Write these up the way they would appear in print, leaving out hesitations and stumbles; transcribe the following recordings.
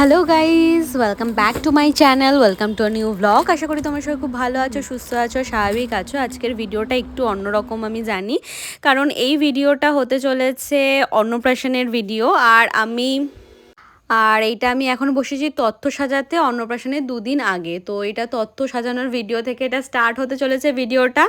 Hello guys, welcome back to my channel, welcome to a new blog. আশা করি তোমার সবাই খুব ভালো আছো, সুস্থ আছো, স্বাভাবিক আছো। আজকের ভিডিওটা একটু অন্যরকম আমি জানি, কারণ এই ভিডিওটা হতে চলেছে অন্নপ্রাশনের ভিডিও। আর এইটা আমি এখন বসেছি তত্ত্ব সাজাতে অন্নপ্রাশনের 2 দিন আগে। তো এটা তত্ত্ব সাজানোর ভিডিও থেকে এটা স্টার্ট হতে চলেছে ভিডিওটা।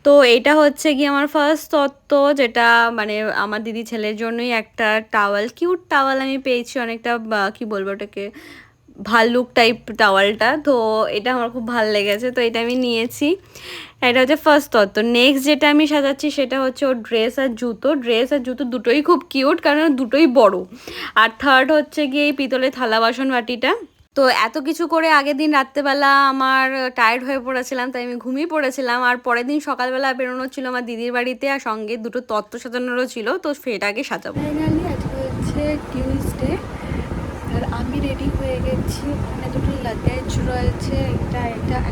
তো এটা হচ্ছে কি আমার ফার্স্ট তত্ত্ব, যেটা মানে আমার দিদি ছেলের জন্যই একটা টাওয়াল, কিউট টাওয়াল আমি পেয়েছি অনেকটা, কি বলবো ওটাকে, ভাল্লুক টাইপ টাওয়ালটা। তো এটা আমার খুব ভালো লেগেছে, তো এটা আমি নিয়েছি। এটা হচ্ছে ফার্স্ট তত্ত্ব। নেক্সট যেটা আমি সাজাচ্ছি সেটা হচ্ছে ওর ড্রেস আর জুতো দুটোই খুব কিউট, কারণ দুটোই বড়। আর থার্ড হচ্ছে গিয়ে এই পিতলের থালা বাসন বাটিটা। তো এত কিছু করে আগের দিন রাত্রেবেলা আমার টায়ার্ড হয়ে পড়েছিলাম, তাই আমি ঘুমিয়ে পড়েছিলাম। আর পরের দিন সকালবেলা বেরোনো ছিল আমার দিদির বাড়িতে, আর সঙ্গে দুটো তত্ত্ব সাজানোরও ছিল, তো সেটাকে সাজাবো। ফাইনালি আজকে হচ্ছে টিউসডে, আর আমি রেডি হয়ে গেছি। ওখানে দুটো লাগেজ রয়েছে, এটা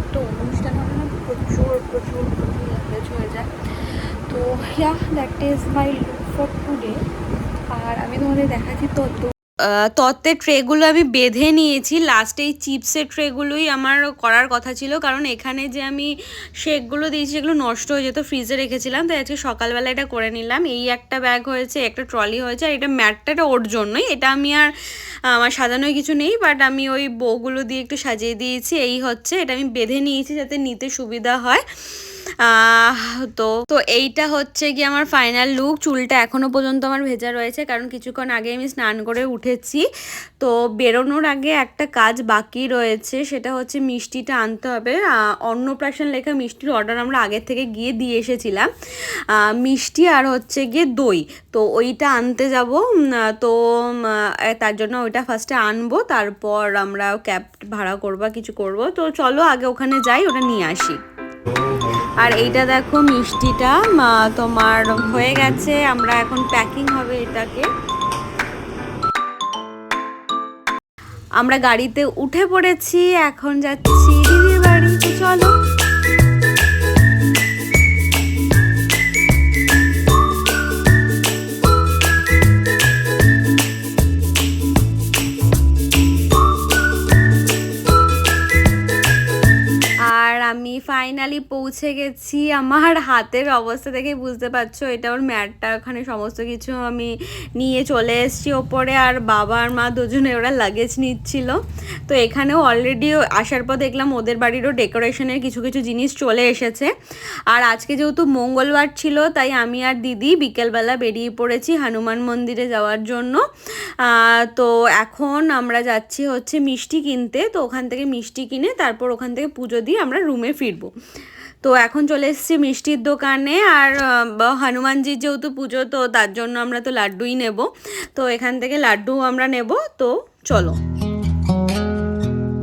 একটা অনুষ্ঠান হবে না, প্রচুর লাগেজ হয়ে যায়। তো that is my look for today. আর আমি তোমাদের দেখাচ্ছি তত্ত্বের ট্রেগুলো আমি বেঁধে নিয়েছি। লাস্টে এই চিপসের ট্রেগুলোই আমার করার কথা ছিল, কারণ এখানে যে আমি শেকগুলো দিয়েছি সেগুলো নষ্ট হয়ে যেত, ফ্রিজে রেখেছিলাম, তাই আজকে সকালবেলা এটা করে নিলাম। এই একটা ব্যাগ হয়েছে, একটা ট্রলি হয়েছে, আর এটা ম্যাটটা ওর জন্যই। এটা আমি আর আমার সাজানোর কিছু নেই, বাট আমি ওই বউগুলো দিয়ে একটু সাজিয়ে দিয়েছি। এই হচ্ছে, এটা আমি বেঁধে নিয়েছি যাতে নিতে সুবিধা হয়। তো তো এইটা হচ্ছে কি আমার ফাইনাল লুক। চুলটা এখনও পর্যন্ত আমার ভেজা রয়েছে, কারণ কিছুক্ষণ আগে আমি স্নান করে উঠেছি। তো বেরোনোর আগে একটা কাজ বাকি রয়েছে, সেটা হচ্ছে মিষ্টিটা আনতে হবে। অন্নপ্রাশন লেখা মিষ্টির অর্ডার আমরা আগের থেকে গিয়ে দিয়ে এসেছিলাম, মিষ্টি আর হচ্ছে গিয়ে দই। তো ওইটা আনতে যাব। তো তার জন্য ওইটা ফার্স্টে আনবো, তারপর আমরা ক্যাব ভাড়া করবো, কিছু করব। তো চলো আগে ওখানে যাই, ওটা নিয়ে আসি। আর এইটা দেখো মিষ্টিটা তোমার হয়ে গেছে, আমরা এখন প্যাকিং হবে এটাকে। আমরা গাড়িতে উঠে পড়েছি, এখন যাচ্ছি দিদির বাড়ি। তো চলো। আমি ফাইনালি পৌঁছে গেছি। আমার হাতের অবস্থা দেখে বুঝতে পারছো, এটা ওর ম্যাটটা, ওখানে সমস্ত কিছু আমি নিয়ে চলে এসেছি ওপরে। আর বাবা আর মা দুজনে ওরা লাগেজ নিচ্ছিল। তো এখানেও অলরেডি আসার পর দেখলাম ওদের বাড়িরও ডেকোরেশনের কিছু কিছু জিনিস চলে এসেছে। আর আজকে যেহেতু মঙ্গলবার ছিল, তাই আমি আর দিদি বিকেলবেলা বেরিয়ে পড়েছি হনুমান মন্দিরে যাওয়ার জন্য। তো এখন আমরা যাচ্ছি হচ্ছে মিষ্টি কিনতে। তো ওখান থেকে মিষ্টি কিনে তারপর ওখান থেকে পুজো দিয়ে আমরা রুমে ফিরবো। তো এখন চলে এসেছি মিষ্টির দোকানে। আর হনুমানজির যেহেতু পুজো, তো তার জন্য আমরা তো লাড্ডুই নেব। তো এখান থেকে লাড্ডু আমরা নেব। তো চলো।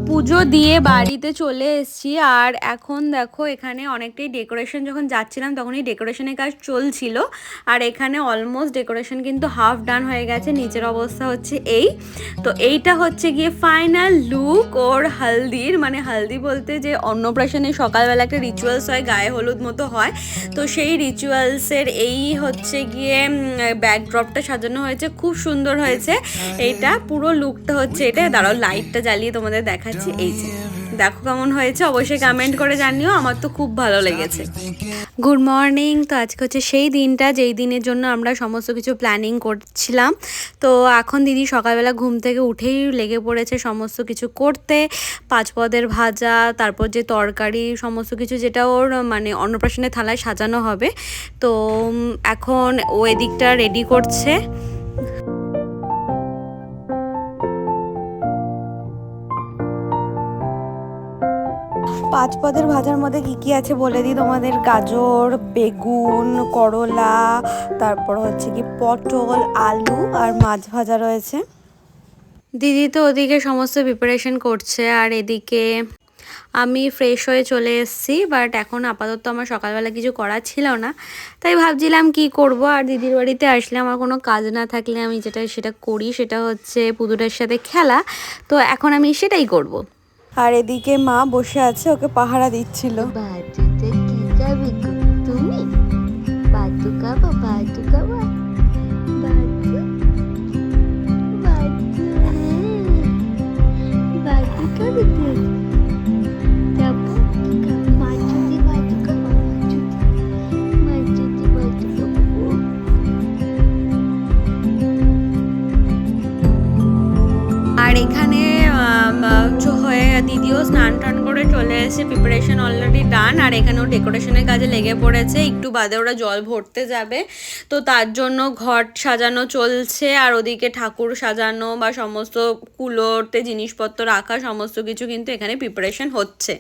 পুজো দিয়ে বাড়িতে চলে এসেছি। আর এখন দেখো এখানে অনেকটাই ডেকোরেশন, যখন যাচ্ছিলাম তখন এই ডেকোরেশনের কাজ চলছিল। আর এখানে অলমোস্ট ডেকোরেশন কিন্তু হাফ ডান হয়ে গেছে। নিচের অবস্থা হচ্ছে এই। তো এইটা হচ্ছে গিয়ে ফাইনাল লুক ওর হালদির, মানে হালদি বলতে যে অন্নপ্রাশনে সকালবেলা একটা রিচুয়ালস হয়, গায়ে হলুদ মতো হয়। তো সেই রিচুয়ালসের এই হচ্ছে গিয়ে ব্যাকড্রপটা সাজানো হয়েছে, খুব সুন্দর হয়েছে। এইটা পুরো লুকটা হচ্ছে এটা। দাঁড়াও লাইটটা জ্বালিয়ে তোমাদের দেখাচ্ছি। এই যে দেখো কেমন হয়েছে, অবশ্যই কমেন্ট করে জানিও। আমার তো খুব ভালো লেগেছে। Good morning. তো আজকে হচ্ছে সেই দিনটা যেই দিনের জন্য আমরা সমস্ত কিছু প্ল্যানিং করছিলাম। তো এখন দিদি সকালবেলা ঘুম থেকে উঠেই লেগে পড়েছে সমস্ত কিছু করতে। 5 পদের ভাজা, তারপর যে তরকারি, সমস্ত কিছু যেটা ওর মানে অন্নপ্রাশনের থালায় সাজানো হবে। তো এখন ও এদিকটা রেডি করছে। 5 পদের ভাজার মধ্যে কি আছে বলে দিই তোমাদের। গাজর, বেগুন, করলা, তারপর হচ্ছে কি পটল, আলু আর মাছ ভাজা রয়েছে। দিদি তো ওদিকে সমস্ত প্রিপারেশন করছে, আর এদিকে আমি ফ্রেশ হয়ে চলে এসেছি। বাট এখন আপাতত আমার সকালবেলা কিছু করার ছিল না, তাই ভাবছিলাম কি করব। আর দিদির বাড়িতে আসলে আমার কোনো কাজ না থাকলে আমি সেটা করি, সেটা হচ্ছে পুতুলের সাথে খেলা। তো এখন আমি সেটাই করব। আর এদিকে মা বসে আছে, ওকে পাহারা দিচ্ছিল। বাতুতে কি খাবে তুমি? বাতু খাবো, বাতু খাবো, বাতু বাতু। এখানে হয়ে দিদিও স্নান টান করে চলে এসে, প্রিপারেশন অলরেডি ডান। আর এখানেও ডেকোরেশনের কাজে লেগে পড়েছে, একটু বাদে ওরা জল ভরতে যাবে, তো তার জন্য ঘট সাজানো চলছে। আর ওদিকে ঠাকুর সাজানো বা সমস্ত কুলোতে জিনিসপত্র রাখা সমস্ত কিছু কিন্তু এখানে প্রিপারেশন হচ্ছে।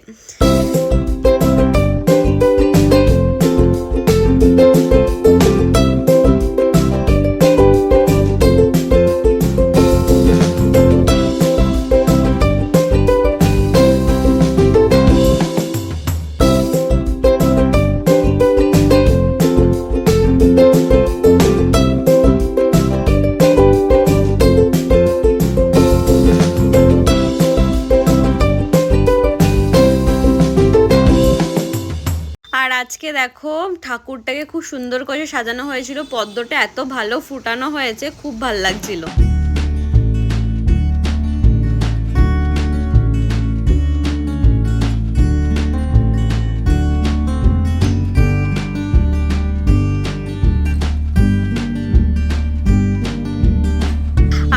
আজকে দেখো ঠাকুরটাকে খুব সুন্দর করে সাজানো হয়েছিল, পদ্মটা এত ভালো ফুটানো হয়েছে, খুব ভালো লাগছিল।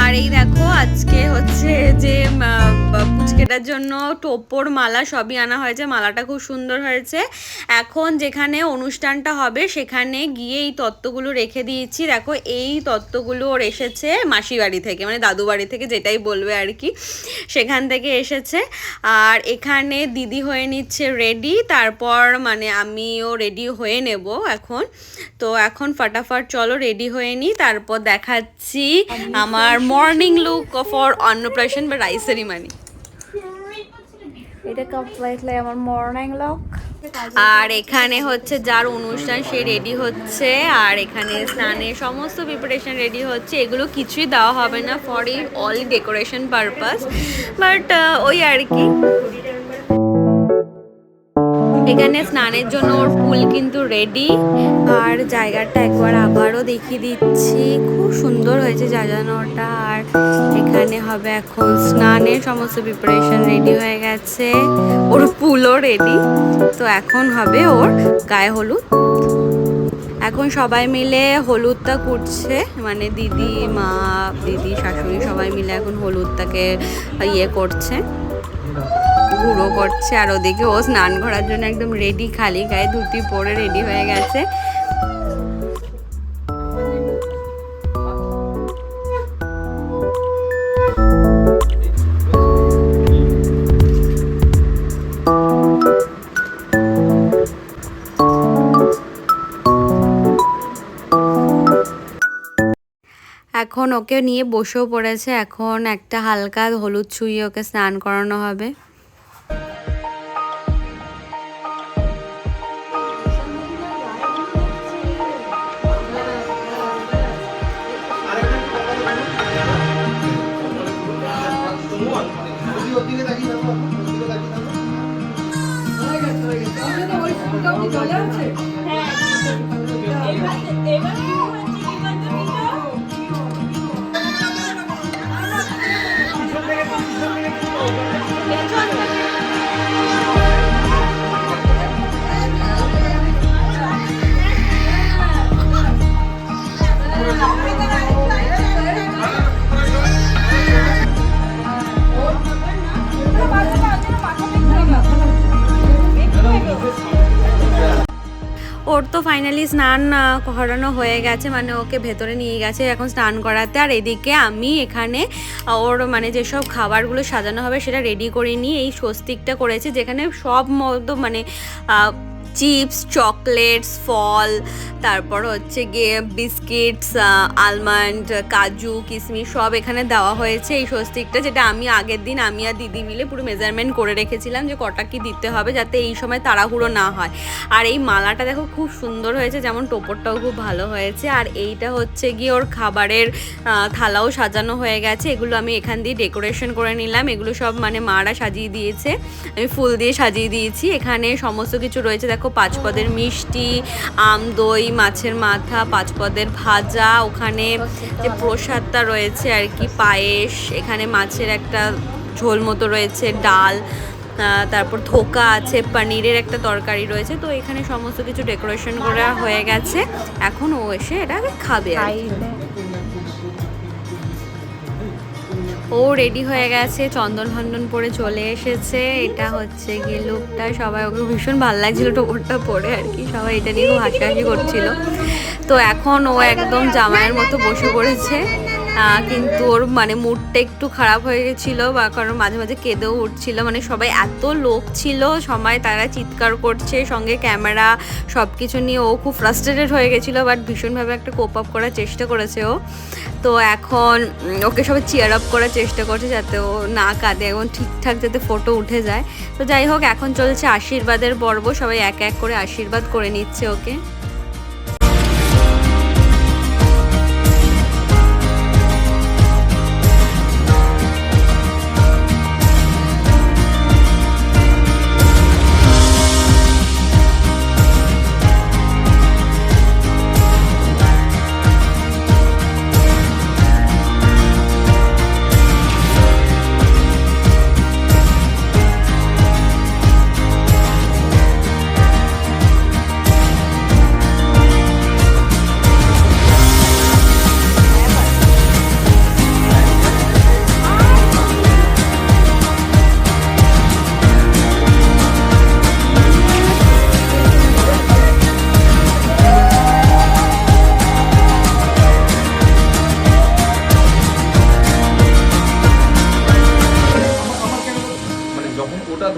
আর এই দেখো আজকে হচ্ছে যে পুচকেটার জন্য টোপর মালা সবই আনা হয়েছে, মালাটা খুব সুন্দর হয়েছে। এখন যেখানে অনুষ্ঠানটা হবে সেখানে গিয়ে এই তত্ত্বগুলো রেখে দিয়েছি। দেখো এই তত্ত্বগুলো ওর এসেছে মাসি বাড়ি থেকে, মানে দাদু বাড়ি থেকে, যেটাই বলবে আর কি, সেখান থেকে এসেছে। আর এখানে দিদি হয়ে নিচ্ছে রেডি, তারপর মানে আমিও রেডি হয়ে নেব এখন। তো এখন ফটাফট চলো রেডি হয়ে নিই, তারপর দেখাচ্ছি আমার মর্নিং লুক ফর অন্নপ্রাশন বা রাইস সেরিমনি। এটা কমপ্লিটলি আমার মর্নিং লুক। আর এখানে হচ্ছে যার অনুষ্ঠান সে রেডি হচ্ছে, আর এখানে স্নানের সমস্ত প্রিপারেশন রেডি হচ্ছে। এগুলো কিছুই দেওয়া হবে না, for all decoration purpose, but ওই আর কি। এখানে স্নানের জন্য ওর ফুল কিন্তু রেডি। আর জায়গাটা একবার আবারও দেখিয়ে দিচ্ছি, খুব সুন্দর হয়েছে সাজানোটা। আর এখানে হবে এখন স্নানের সমস্ত প্রিপারেশন রেডি হয়ে গেছে, ওর ফুলও রেডি। তো এখন হবে ওর গায়ে হলুদ। এখন সবাই মিলে হলুদটা কুটছে, মানে দিদি, মা, দিদি, শাশুড়ি সবাই মিলে এখন হলুদটাকে ইয়ে করছে, গুঁড়ো করছে। আর ওদিকে ও স্নান করার জন্য একদম রেডি, খালি গায়ে ধুতি পরে রেডি হয়ে গেছে। এখন ওকে নিয়ে বসেও পড়েছে, এখন একটা হালকা হলুদ ছুঁয়ে ওকে স্নান করানো হবে। ওর তো ফাইনালি স্নান করানো হয়ে গেছে, মানে ওকে ভেতরে নিয়ে গেছে এখন স্নান করাতে। আর এদিকে আমি এখানে ওর মানে যেসব খাবারগুলো সাজানো হবে সেটা রেডি করে নিয়ে এই স্বস্তিকটা করেছি, যেখানে সব মতো মানে চিপস, চকলেটস, ফল, তারপর হচ্ছে গিয়ে বিস্কিটস, আলমন্ড, কাজু, কিশমিশ সব এখানে দেওয়া হয়েছে এই স্বস্তিকটা, যেটা আমি আগের দিন আমি আর দিদি মিলে পুরো মেজারমেন্ট করে রেখেছিলাম যে কটা কি দিতে হবে, যাতে এই সময় তাড়াহুড়ো না হয়। আর এই মালাটা দেখো খুব সুন্দর হয়েছে, যেমন টোপরটাও খুব ভালো হয়েছে। আর এইটা হচ্ছে গিয়ে ওর খাবারের থালাও সাজানো হয়ে গেছে, এগুলো আমি এখান দিয়ে ডেকোরেশন করে নিলাম। এগুলো সব মানে মারা সাজিয়ে দিয়েছে, আমি ফুল দিয়ে সাজিয়ে দিয়েছি। এখানে সমস্ত কিছু রয়েছে, দেখো 5 পদের মিষ্টি, আম, দই, মাছের মাথা, 5 পদের ভাজা, ওখানে যে প্রসাদটা রয়েছে আর কি পায়েস, এখানে মাছের একটা ঝোল মতো রয়েছে, ডাল, তারপর ধোকা আছে, পনিরের একটা তরকারি রয়েছে। তো এখানে সমস্ত কিছু ডেকোরেশন করা হয়ে গেছে, এখন ও এসে এটা খাবে। ও ও রেডি হয়ে গেছে, চন্দন ফন্দন পরে চলে এসেছে। এটা হচ্ছে গিয়ে লুকটা, সবাই ওকে ভীষণ ভালো লাগছিল টোপরটা পরে আর কি, সবাই এটা নিয়ে খুব হাসাহাসি করছিল। তো এখন ও একদম জামাইয়ের মতো বসে পড়েছে, কিন্তু ওর মানে মুডটা একটু খারাপ হয়ে গেছিলো, বা কারণ মাঝে মাঝে কেঁদেও উঠছিল, মানে সবাই এত লোক ছিল, সবাই তারা চিৎকার করছে, সঙ্গে ক্যামেরা সব কিছু নিয়ে ও খুব ফ্রাস্ট্রেটেড হয়ে গেছিলো, বাট ভীষণভাবে একটা কোপ আপ করার চেষ্টা করেছে ও। তো এখন ওকে সবাই চিয়ার আপ করার চেষ্টা করছে যাতে ও না কাঁদে, এখন ঠিকঠাক যাতে ফটো উঠে যায়। তো যাই হোক, এখন চলছে আশীর্বাদের পর্ব, সবাই এক এক করে আশীর্বাদ করে নিচ্ছে ওকে।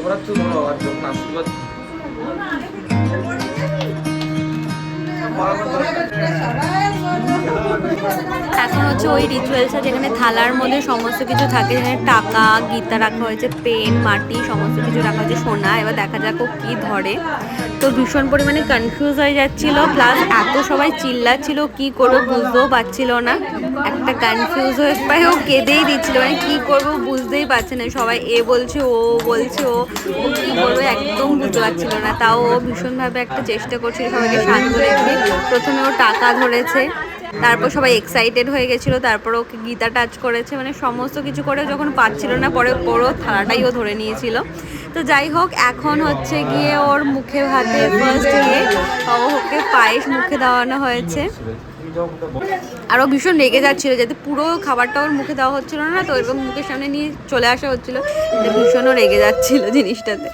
ধরাচ্ছ ধরো, আর যখন আশীর্বাদ এখন হচ্ছে ওই রিচুয়ালসটা যেখানে থালার মধ্যে সমস্ত কিছু থাকে, যেখানে টাকা, গীতা রাখা হয়েছে, পেন, মাটি সমস্ত কিছু রাখা হয়েছে, সোনা। এবার দেখা যাক ও কী ধরে। তো ভীষণ পরিমাণে কনফিউজ হয়ে যাচ্ছিলো, প্লাস এত সবাই চিল্লাচ্ছিল, কি করবো বুঝতেও পারছিল না, একটা কনফিউজ হয়ে পায় ও কেঁদেই দিচ্ছিলো, মানে কী করবো বুঝতেই পারছে না, সবাই এ বলছে ও বলছে, ও কী করবো একদম বুঝতে পারছিল না। তাও ও ভীষণভাবে একটা চেষ্টা করছিল সবাইকে শান্ত রেখে। প্রথমে ও টাকা ধরেছে, তারপর সবাই এক্সাইটেড হয়ে গেছিলো, তারপর ওকে গীতা টাচ করেছে, মানে সমস্ত কিছু করে যখন পাচ্ছিল না, পরে পুরো থালাটাই ও ধরে নিয়েছিল। তো যাই হোক, এখন হচ্ছে গিয়ে ওর মুখে ভাতে ফার্স্ট গিয়ে ওকে পায়েস মুখে দেওয়ানো হয়েছে। আর ও ভীষণ রেগে যাচ্ছিলো যাতে পুরো খাবারটা ওর মুখে দেওয়া হচ্ছিল না, তো এরকম মুখের সামনে নিয়ে চলে আসা হচ্ছিলো, ভীষণও রেগে যাচ্ছিল জিনিসটাতে।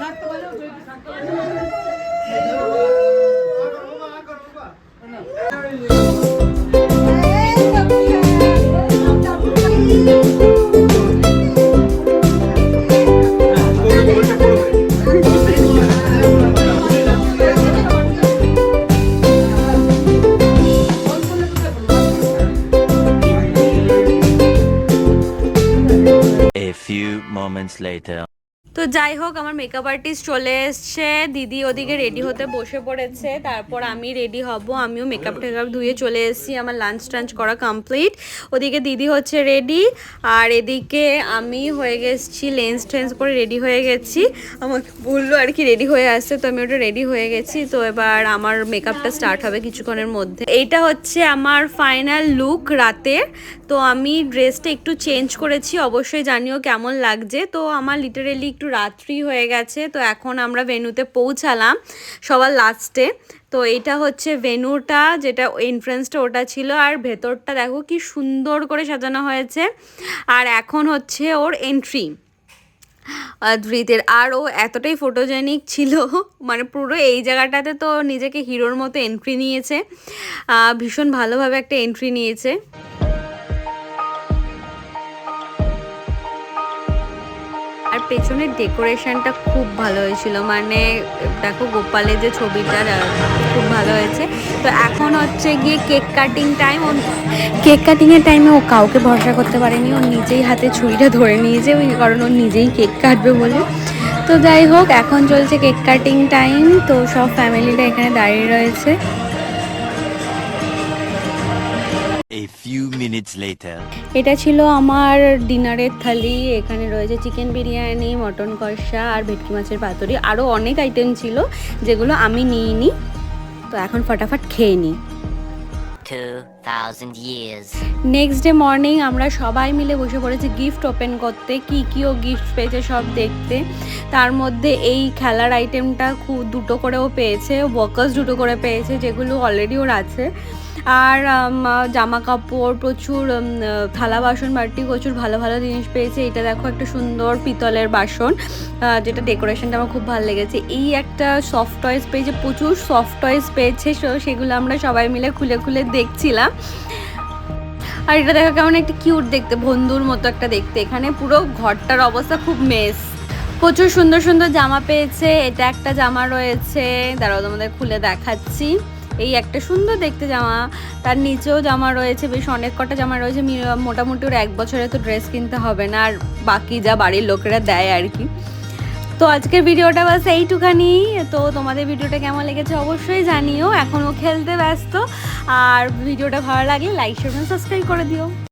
তো যাই হোক, আমার মেকআপ আর্টিস্ট চলে এসছে, দিদি ওদিকে রেডি হতে বসে পড়েছে, তারপর আমি রেডি হব। আমিও মেকআপ টেকআপ ধুয়ে চলে এসেছি, আমার লাঞ্চ টাঞ্চ করা কমপ্লিট। ওদিকে দিদি হচ্ছে রেডি, আর এদিকে আমি হয়ে গেছি লেন্স টেন্স করে রেডি হয়ে গেছি। আমাকে বললো আর কি রেডি হয়ে আসছে, তো আমি ওটা রেডি হয়ে গেছি। তো এবার আমার মেকআপটা স্টার্ট হবে কিছুক্ষণের মধ্যে। এইটা হচ্ছে আমার ফাইনাল লুক রাতের। তো আমি ড্রেসটা একটু চেঞ্জ করেছি, অবশ্যই জানিও কেমন লাগছে। তো আমার লিটারেলি একটু রাত্রি হয়ে গেছে, তো এখন আমরা ভেন্যুতে পৌঁছালাম সবার লাস্টে। তো এটা হচ্ছে ভেন্যুটা, যেটা এন্ট্রান্সটা ওটা ছিল, আর ভেতরটা দেখো কি সুন্দর করে সাজানো হয়েছে। আর এখন হচ্ছে ওর এন্ট্রি ধৃতের, আর ও এতটাই ফটোজেনিক ছিল, মানে পুরো এই জায়গাটাতে তো নিজেকে হিরোর মতো এন্ট্রি নিয়েছে, ভীষণ ভালোভাবে একটা এন্ট্রি নিয়েছে। আর পেছনের ডেকোরেশনটা খুব ভালো হয়েছিল, মানে দেখো গোপালের যে ছবিটা খুব ভালো হয়েছে। তো এখন হচ্ছে গিয়ে কেক কাটিং টাইম। কেক কাটিংয়ের টাইমে ও কাউকে ভরসা করতে পারেনি, ও নিজেই হাতে ছুরিটা ধরে নিয়েছে, ওই কারণ ও নিজেই কেক কাটবে বলে। তো যাই হোক, এখন চলছে কেক কাটিং টাইম। তো সব ফ্যামিলিটা এখানে দাঁড়িয়ে রয়েছে। A few minutes later. এটা ছিল আমার ডিনারের থালি। এখানে রয়েছে চিকেন বিরিয়ানি, মটন কষা আর ভেটকি মাছের পাতুরি, আরও অনেক আইটেম ছিল যেগুলো আমি নিইনি। তো এখন ফটাফট খেয়ে নিই। 2000 years. নেক্সট ডে মর্নিং আমরা সবাই মিলে বসে পড়েছি গিফট ওপেন করতে, কি ও গিফট পেয়েছে সব দেখতে। তার মধ্যে এই খেলার আইটেমটা দুটো করেও পেয়েছে, ওয়াকার্স দুটো করে পেয়েছে, যেগুলো অলরেডি ওর আছে। আর জামা কাপড় প্রচুর, থালা বাসন বাটি প্রচুর ভালো ভালো জিনিস পেয়েছে। এটা দেখো একটা সুন্দর পিতলের বাসন, যেটা ডেকোরেশনটা আমার খুব ভালো লেগেছে। এই একটা সফট টয়েস পেয়েছে, প্রচুর সফট টয়েস পেয়েছে, সেগুলো আমরা সবাই মিলে খুলে খুলে দেখছিলাম। আর এটা দেখো কেমন একটা কিউট দেখতে, বন্ধুর মতো একটা দেখতে। এখানে পুরো ঘরটার অবস্থা খুব মেস। প্রচুর সুন্দর সুন্দর জামা পেয়েছে। এটা একটা জামা রয়েছে, দাঁড়াও তোমাদের খুলে দেখাচ্ছি। এই একটা সুন্দর দেখতে জামা, তার নিচেও জামা রয়েছে, বেশ অনেক কটা জামা রয়েছে। মোটামুটি ওর 1 বছরে তো ড্রেস কিনতে হবে না, আর বাকি যা বাড়ির লোকেরা দেয় আর কি। তো আজকের ভিডিওটা বাস এইটুখানি। তো তোমাদের ভিডিওটা কেমন লেগেছে অবশ্যই জানিও। এখনও খেলতে ব্যস্ত, আর ভিডিওটা ভালো লাগলে লাইক শেয়ার সাবস্ক্রাইব করে দিও।